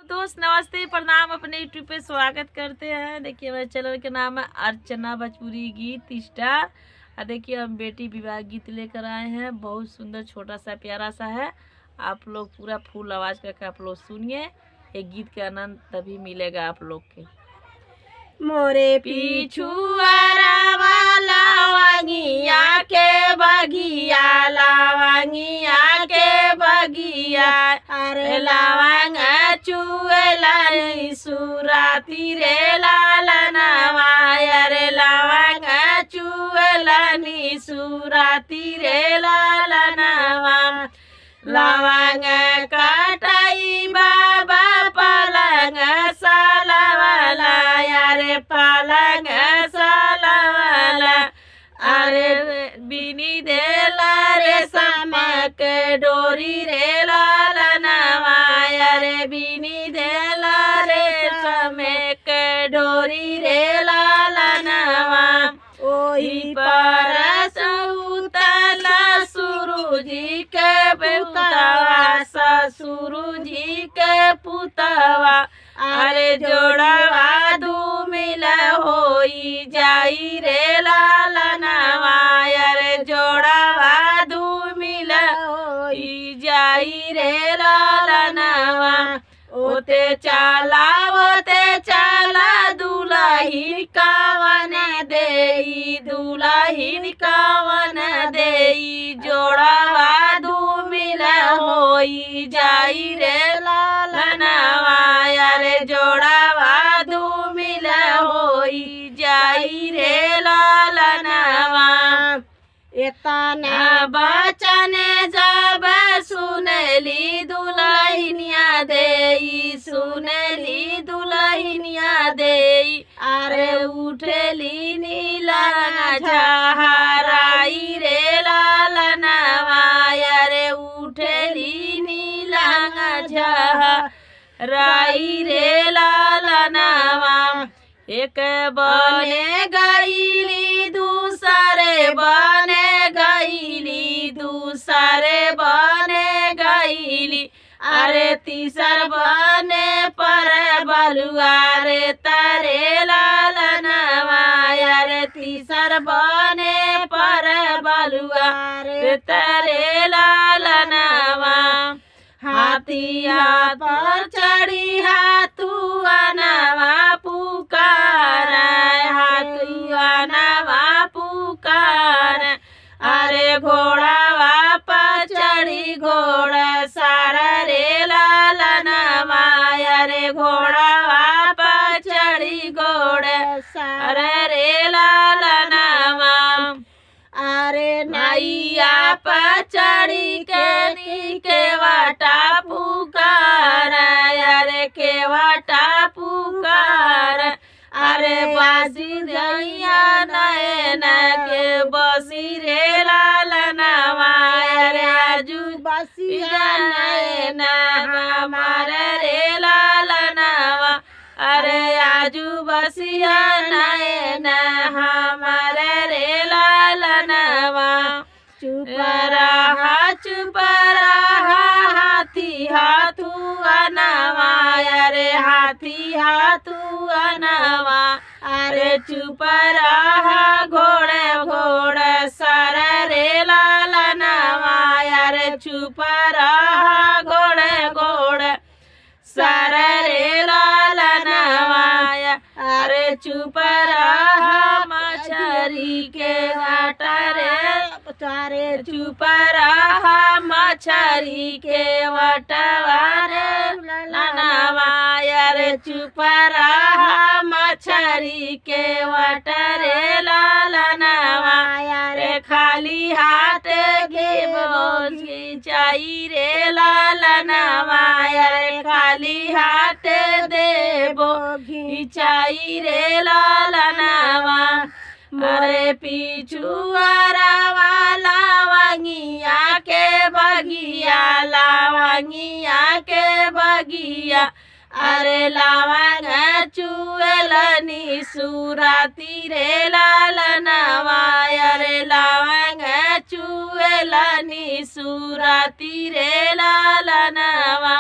दोस्त नमस्ते प्रणाम, अपने यूट्यूब पे स्वागत करते हैं। देखिए मेरे चैनल के नाम है अर्चना भोजपुरी गीत स्टार। देखिए हम बेटी विवाह गीत लेकर आए हैं, बहुत सुंदर छोटा सा प्यारा सा है। आप लोग पूरा फुल आवाज़ करके आप लोग सुनिए, ये गीत के आनंद तभी मिलेगा आप लोग के। मोरे पिछुआरा वाला वांगिया के बगिया, लावांगिया के बगिया, अरे लावांग चुएला सुराती रे लालनवा, अरे लावांग चुएला सुराती रे लालनवा। लावांग कटाई बाबा पलंग सालवाला, अरे पलंग सालवाला, अरे बिनी देला रे समक डोरी रे लालनवा, अरे बिनी देला रे समक डोरी रे लालनवा। ओही पर सउतला सुरुजी के पुतवा, ससुरुजी के पुतवा, अरे जोड़वा दू मिल होई जाई रे लालनवा, अरे जोड़वा दू मिल होई जाई रे लालनवा। ओते चाला दुलाहिन कावन देई, दुलाहिन कावन देई, जोड़वा दू मिल होई जाई रे लालनवा, अरे जोड़वा दू मिल होई जाई रे लालनवा। एतना बचन जब सुनली दुल्हनिया देई, सुनली दुल्हनिया देई, अरे उठली नीला झहराई रे लालनवा, अरे उठली नीला झहराई रे लालनवा। एक बने गईली दूसरे बने गईली, दूसरे बने गईली, अरे तीसर बने पर बलुआ रे तरे लालनवा, अरे तीसर बने पर बलुआ रे तरे लालनवा। हाथिया पर चढ़ी हाथुआनवा पुकार, हाथुआनवा पुकार, अरे घोड़ावा पर चढ़ी घोड़ा सारा रे लालनवा, अरे घोड़ावा पर चढ़ी घोड़ा सारा रे लालनवा। अरे नैया पर चढ़ी के वाटा पुकार, अरे के वाटा पुकार, अरे बासी दैया नयन के बसी रे लालनवा, अरे आजू बसिया नयन हमार रे लालनवा, अरे आजू बसिया नयन हमार रे लालनवा। चुप चुप रहा हाथी हाथुआनवा, अरे हाथी हाथुआनवा, अरे चुप रहा घोड़े घोड़े सर रे लालनवा, अरे चुप रहा घोड़े घोड़े सर रे लालनवा, अरे चुप रहा मछरी के घाट रे, तारे चुप रहा मछरी के वटवा रे लालनवा, अरे चुप रहा मछरी के वट रे लालनवा, अरे खाली हाथ के बोझी चाई रे लालनवा, अरे खाली हाथ देबो घिचाई रे लालनवा। मोरे पिछुआरा वाला वांगिया के बगिया, लावांगिया के बगिया, अरे लावांग चुएलनी सुराती रे लालनवा, अरे लावांग चुएलनी सुराती रे लालनवा।